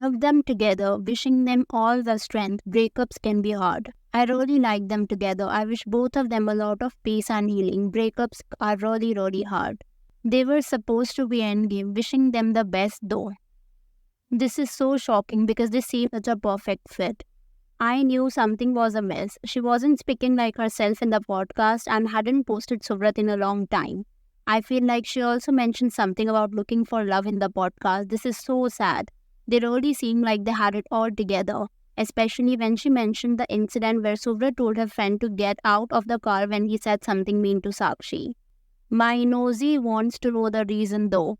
Love them together, wishing them all the strength. Breakups can be hard. I really like them together. I wish both of them a lot of peace and healing. Breakups are really, really hard. They were supposed to be endgame, wishing them the best though. This is so shocking because they seem such a perfect fit. I knew something was amiss. She wasn't speaking like herself in the podcast and hadn't posted Suvrat in a long time. I feel like she also mentioned something about looking for love in the podcast. This is so sad. They really seemed like they had it all together, especially when she mentioned the incident where Suvrat told her friend to get out of the car when he said something mean to Sakshi. My nosy wants to know the reason though.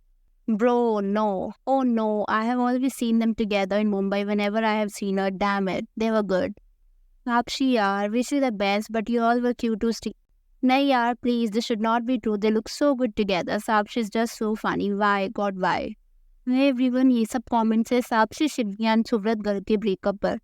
Bro, no. Oh no, I have always seen them together in Mumbai whenever I have seen her. Damn it, they were good. Sakshi yaar, wish you the best, but you all were cute too. Nahi yaar, please, this should not be true. They look so good together. Sakshi is just so funny. Why? God, why? Hey everyone, ये सब comments है साक्षी Seoni and Subrat Garg के breakup पर.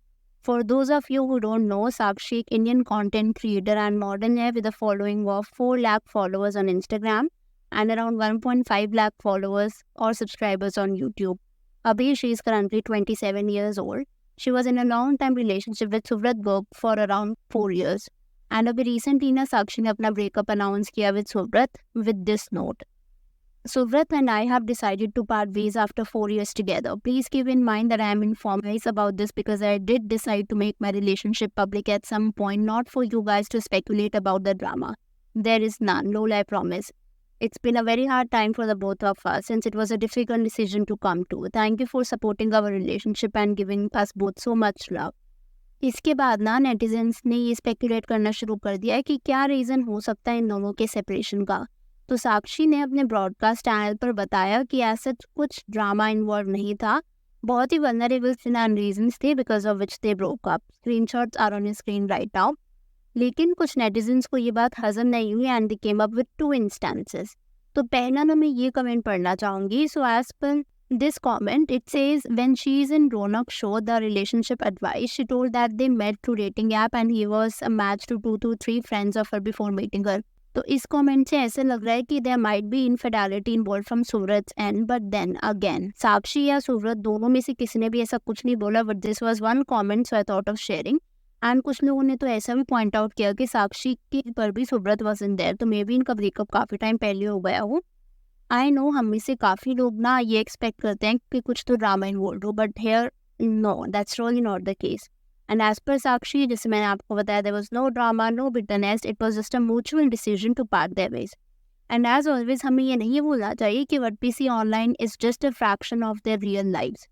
For those of you who don't know, Sakshi एक Indian content creator and model है with a following of 4 lakh followers on Instagram and around 1.5 lakh followers or subscribers on YouTube. Abhi, she is currently 27 years old. She was in a long-time relationship with Suvrat Garg for around 4 years. And abhi recently na Sakshi ने अपना breakup announce किया with Suvrat with this note. Suvrat and I have decided to part ways after 4 years together. Please keep in mind that I am informed about this because I did decide to make my relationship public at some point, not for you guys to speculate about the drama. There is none, lol, I promise. It's been a very hard time for the both of us since it was a difficult decision to come to. Thank you for supporting our relationship and giving us both so much love. इसके बाद ना netizens ने ये speculate करना शुरू कर दिया है कि क्या रीज़न हो सकता है इन दोनों के सेपरेशन का. तो साक्षी ने अपने ब्रॉडकास्ट चैनल पर बताया कि ऐसा कुछ ड्रामा इन्वॉल्व नहीं था. बहुत ही वल्नरेबल रीजंस थे because of which they broke up. Screenshots are on screen right now. लेकिन कुछ नेटिजन्स को ये बात हजम नहीं हुई and they came up with 2 instances. तो पहला ना मैं ये कमेंट पढ़ना चाहूँगी. So as per this comment, it says, when she's in Ronak show, the relationship advice, she told that they met through dating app and he was a match to 2 to 3 friends of her before meeting her. तो इस comment से ऐसे लग रहा है कि there might be infidelity involved from Suvrat's end, but then again, साक्षी या सुव्रत दोनों में से किसी ने भी ऐसा कुछ नहीं बोला, but this was one comment, so I thought of sharing. And कुछ लोगों ने तो ऐसा भी पॉइंट आउट किया कि साक्षी के पर भी सुव्रत wasn't there, तो मे बी इनका ब्रेकअप काफ़ी टाइम पहले हो गया हो. आई नो हम में से काफ़ी लोग ना ये एक्सपेक्ट करते हैं कि कुछ तो ड्रामा इन्वॉल्व हो, but here no, that's really not the case. And as per Sakshi, जैसे मैंने आपको बताया, there was no drama, no bitterness, it was just a mutual decision to part their ways. And as always हमें ये नहीं भूलना चाहिए कि what we see online is just a fraction of their real lives.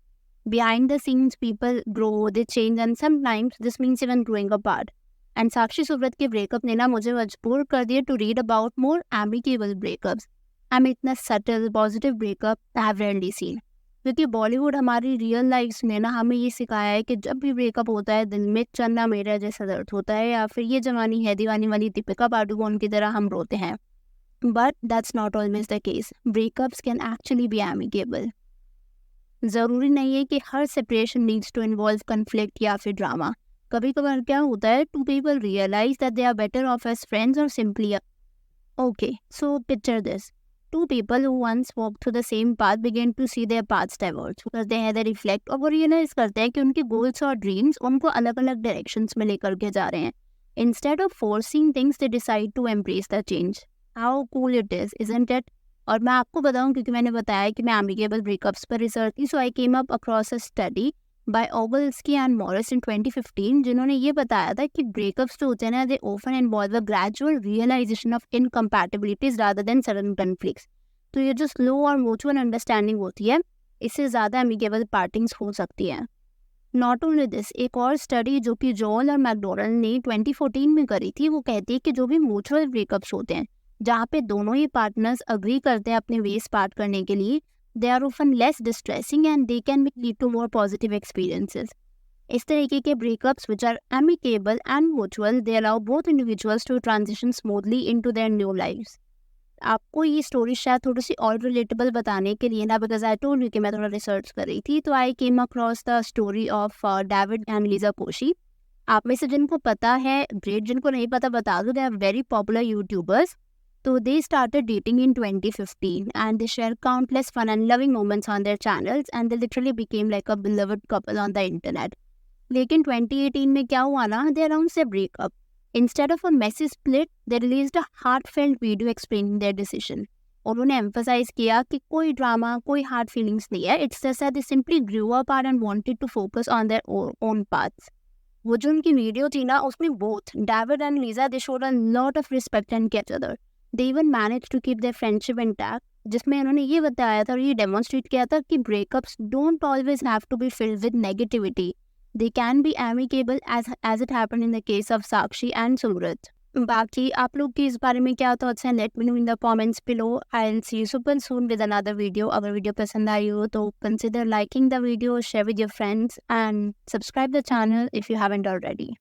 Behind the scenes, people grow, they change, and sometimes this means even growing apart. And Sakshi Suvrat के breakup ने ना मुझे मजबूर कर दिया to read about more amicable breakups. इतना subtle positive breakup I have rarely seen. क्योंकि बॉलीवुड हमारी रियल लाइफ में ना हमें ये सिखाया है कि जब भी ब्रेकअप होता है दिल में चन्ना मेरा जैसा दर्द होता है, या फिर ये जवानी है दीवानी वाली दीपिका पादुकोण की तरह हम रोते हैं. But that's not always the case. Breakups can actually be amicable. ज़रूरी नहीं है कि हर separation needs to involve conflict या फिर ड्रामा. कभी कभार क्या होता है, 2 people realise that they are better off as friends और simply okay. So picture this. 2 people who once walked through the same path began to see their paths diverge because they had a reflect, और वो realise करते हैं कि उनके goals और dreams उनको अलग अलग डायरेक्शंस में लेकर के जा रहे हैं. Instead of forcing things they decide to embrace the change. How cool it is, isn't it? और मैं आपको बताऊं, क्योंकि मैंने बताया कि मैं एमिकेबल ब्रेकअप्स पर रिसर्च की, so I came up across a study by Ogolsky and Morris in 2015, जिन्होंने ये बताया था कि ब्रेकअप्स जो होते हैं ना, they often involve a gradual realisation of incompatibilities rather than sudden conflicts. तो ये जो स्लो और म्यूचुअल अंडरस्टैंडिंग होती है, इससे ज़्यादा एमिकेबल पार्टिंग्स हो सकती है. नॉट ओनली दिस, एक और स्टडी जो कि जोल और मैकडोनल्ड ने 2014 में करी थी, वो कहती है कि जो भी म्यूचुअल ब्रेकअप्स होते हैं जहाँ पे दोनों ही पार्टनर्स अग्री करते हैं अपने वेज पार्ट करने के लिए, they are often less distressing and they can lead to more positive experiences. इस तरीके के breakups which are amicable and mutual, they allow both individuals to transition smoothly into their new lives. आपको ये story शायद थोड़ी सी और relatable बताने के लिए ना, बिकॉज आई टोल्ड यू कि मैं थोड़ा रिसर्च कर रही थी, तो I came across the story of David and Lisa Koshy. आप में से जिनको पता है ग्रेट, जिनको नहीं पता बता दो, they are very popular YouTubers. So they started dating in 2015 and they share countless fun and loving moments on their channels and they literally became like a beloved couple on the internet. लेकिन 2018 में क्या हुआ ना, they announced their breakup. Instead of a messy split, they released a heartfelt video explaining their decision. उन्होंने emphasize किया कि कोई drama, कोई hard feelings नहीं है. It's just that they simply grew apart and wanted to focus on their own paths. वो जो उनकी वीडियो थी ना, उसमें both David and Lisa they showed a lot of respect and each other. They even managed to keep their friendship intact, जिसमें उन्होंने ये बताया था और ये डेमोन्स्ट्रेट किया था कि breakups don't always have to be filled with negativity. They can be amicable as it happened in the case of Sakshi and Sumrat. बाकी आप लोग की इस बारे में क्या थॉट्स हैं, let me know in the comments below. I will see you super soon with another video. अगर वीडियो पसंद आई हो तो consider liking the video, share with your friends and subscribe the channel if you haven't already.